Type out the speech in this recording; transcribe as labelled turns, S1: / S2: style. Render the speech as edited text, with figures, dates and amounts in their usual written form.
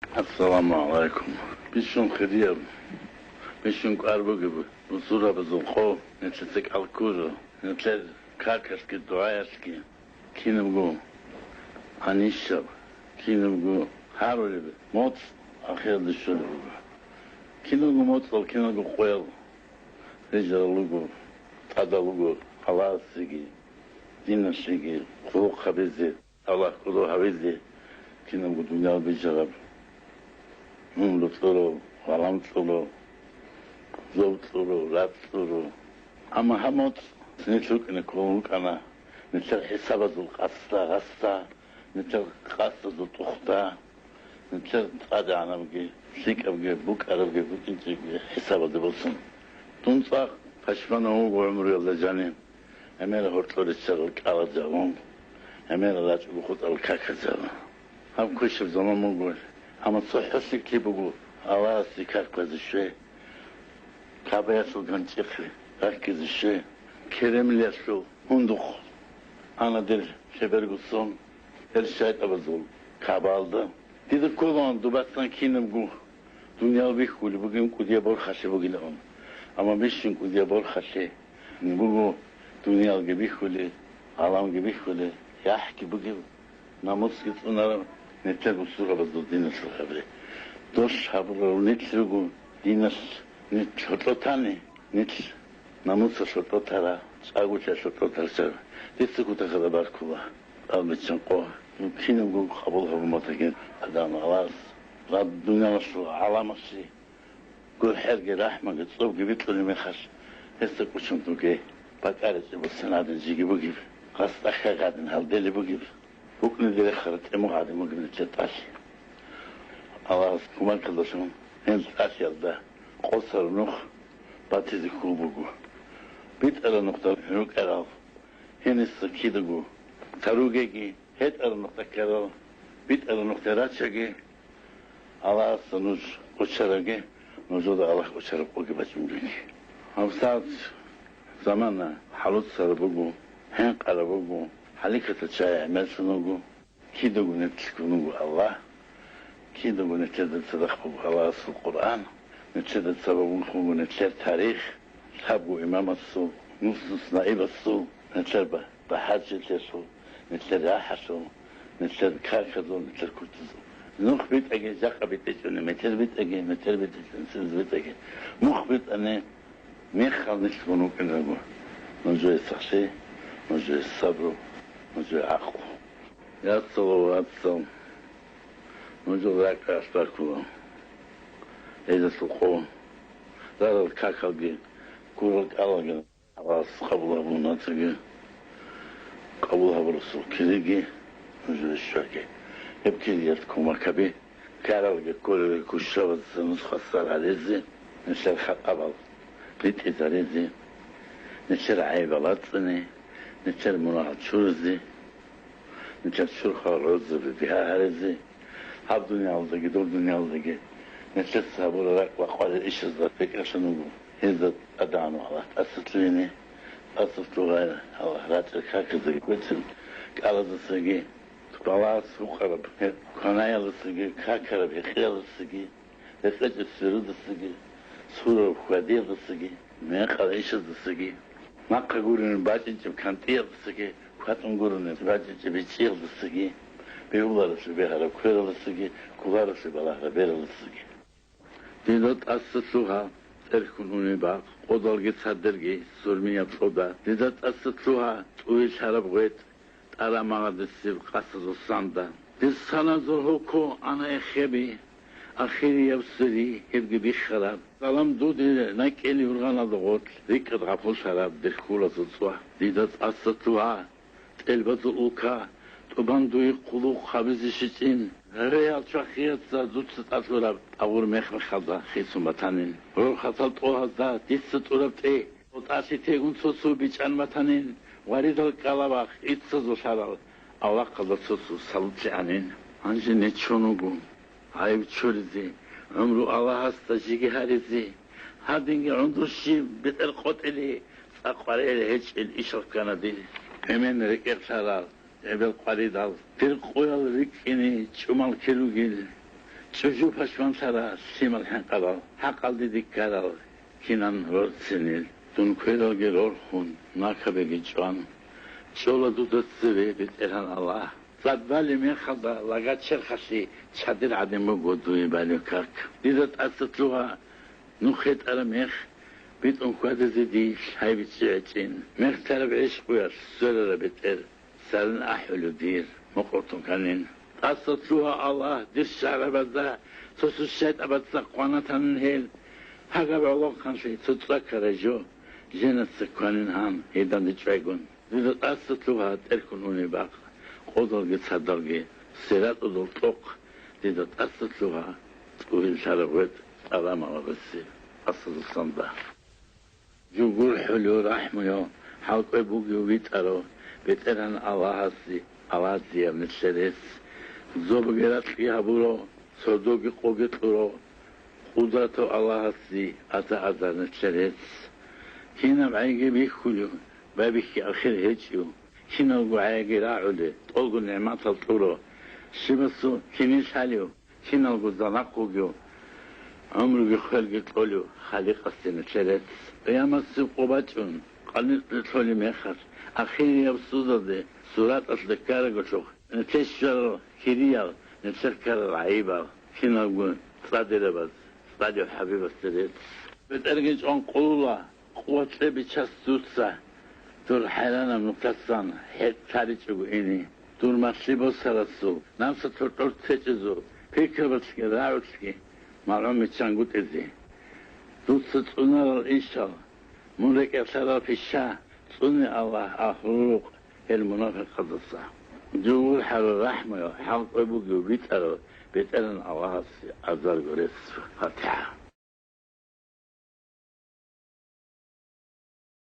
S1: السلام عليكم. بيشون خدير بيشون قاربو gibi. Usura bezulko, neçesek alkuru, neçer karkaski duayaski, kinimgu, anişab, kinimgu harolibi, mot ahir düşürübü. Kinimgu mot ol, kinimgu koyal, ricalugu, tadalugu, halasigi, dinasigi, kuluk habizi, Allah kulu habizi, kinimgu dünya becerab. Lutfuru, valamturu, zovturu, rapturu. Ama hamot ne çok ne koluk ana, ne çok hesabazul hasta, ne çok hastazul tuhta, ne çok tadı anamgi, sikavgi, buk arabgi, bütün çekgi hesabazı bulsun. Tunsak paşmana o ömrü yolda canim. Emel hortları çarıl kalacağım. Emel alaç bu kadar kakacağım. Ham kuşum zaman mı gol. Ama sohyasık ki bu Allah'a sikar kazışı. Kabaya sulgan çıkı. Herkesi şu. Keremler şu. Hunduk. Anadır. Şeberguson. Her şahit abazol. Kaba aldı. Dedik kulağın dubatsan kinim bu. Dünya bir kulü. Bugün kudiye bol haşı bugün on. Ama beşin kudiye bol haşı. Bu dünya gibi kulü. Alam gibi kulü. Yah ki bugün. Namus git onlara. Netel usura bazı dinas haberi. Dost haberi netlugu dinas net çototani net namusa çototara çaguça çototara. Desekuta kadar barkula. Almışın ko. Kinim bu kabul habumatakin adam alas. Rab dünya şu alaması. Gül her ge rahma gitsov gibi tülüme khas. Hesse kuçum tuke. Bakarız bu sanadın gibi gibi. Hasta kadın hal deli bu gibi. Bugün de xarit emuğadı bugün çetaş. Allah kuman kılışım. Hem Asya'da qosarnuq batizi kubugu. Bit aranıqda hürük eral. Henis kidugu. Tarugegi het aranıqda keral. Bit aranıqda raçagi. Allah sanuj uçaragi. Nuzuda Allah uçarıp o gibi açımcık. Hafsat zamanla halut sarbugu. Hen qarabugu. Halikata çaya melsunugu, kidugu netikunugu Allah, kidugu netçede sadak bu Allah'sı Kur'an, netçede sababun kugu netçer tarih, sabu imam asıl, nusus naib asıl, netçer bahacet asıl, netçer rahasul, netçer karkazul, netçer kurtuzul. Nuhbit ege zakabit ecune, meterbit ege, sizbit ege. Muhbit ane, mekhal netikunugu enagu. Nucuye sakşe, nucuye sabru, Nucuye aklı. Yatsal yatsal. Nucuye rakaslar kulağım. Eylesul koğum. Zarar kakalgi. Kurak alagın. Allah'sı kabul habunu atıgı. Kabul habulusul kirigi. Nucuye şöki. Hep kiriyat kumakabi. Karalgi kolegi kuşşavazsınız khasar alezi. Neşer khabal. Bitiz alezi. Neşer aybalatını. Neçer munahat şurzi, neçer şurha rozzi biha harizi, hab dünyaldaki, dur dünyaldaki, neçer sabır olarak vakvalı işizler, pek aşını bu. Hizdat adamı Allah, asıtlığını, asıtlığı Allah, rahatır kakızı, bütün kalıdısı ki, tupalar sukarab, kanayalısı ki, kakarab, hıyalısı ki, desece sürüdüsü ki, suru huvadiyalısı ki, mekal işizlısı ki, Makka gurunun bacıncım kanti yapısı ki, katın gurunun bacıncım içi yıldızı ki, beyularısı bir harap kuyralısı ki, kularısı balahra beralısı ki. Didat aslı suha, erkununi bak, odalgi sadırgi, surmi yapsoda. Didat aslı suha, uyul şarap gıyt, aramağa disiv kasız usanda. Diz sana zorhuku ana ekhebi, Ahiri yapsiri, hevgi bir şarap. Salam dudi, nakeli yurgan adı got. Dikkat kapıl şarap, dikula tutsuha. Didat aslı tuha, elbazı ulka. Tuban duyu kuluk habiz işitin. Reyal çakiyatsa, zutsız atırab. Avur mekmekhalda, xisum vatanin. Rur hasal tohazda, ditsız urabte. Ot asite unsosu biçan vatanin. Varidal kalabak, itsız uşaral. Allah kalda sosu salıtçı anin. Anca ne çonugu. Ayıp çörizi, ömrü Allah hasta jigiharizi, hadingi unduşi betel koteli, sakvareli hiç el işak kanadı. Hemen reker saral, evvel qaridal, bir koyal rikini, çumal kelugil, جوجو پشمان سرا سیمال هنقلال حقال دیدی کرال کینان رود سنیل دون کویرال گرور خون ناکبگی جوان چولا دودت زوی بیت ایران الله زدوالی میخدا لگت چرخشی چادر عدمو گودوی بالیو کرک دیدت استلوها نخیت ارمیخ بیت اونکواد زدی شای بیت جعجین میخ طرف عشق بویر سوره بیت ایر سرن احولو دیر مقرطون کنین استلوها الله دیر شعربازda سوسوس شاید ابدسا قوانتانın هیل هاگا بولو kanşi tutsa karajo jenet sıkkanın ham hedan diçvaygun دیدت استلوها ترکنونی باق خودالگی صدالگی سیرت ادول توق دیدت استلوها تقویل شرقوت علام آغسی اصلستان ده جوگور حلو رحمیو حلق بوگیو بیتارو بیتران الله هستی الله زیم نشریس زوبگیرت فیها برو سردوگی قوگی تورو قدرتو الله هستی اتا ازر نشریس هینم عیگی بیخولیو بابيكي أخير هيجيو كنا الجوعي راعولي تقول نعمات الطورو شبسو كنيش حاليو كنا الجزانقوجو عمرو بخلق تقولو خالق السنة شرط قيام السوق وباتون قلنا تقولي مخر أخير يبصودا دي سورات أصدقاء قشوخ نتشجر كريال نتشكر العيبة كنا الجو صادر بس صادر حبيب السرير بترجع عن قلولا قوة بتشسوسا دور حیرانم نقطان هیچ کاری چگو اینی دور مسیبو سرسو نفس ترتور تجزو پیکر بسکی راوسکی معلوم میچنگوت ازی دوست تونال انشال مولک اثرا پیشا تونی الله اخروق المنافق قدسا جوور حلو رحمه حلق ابوگو بیترو بیترن الله عزال گرس فاتحه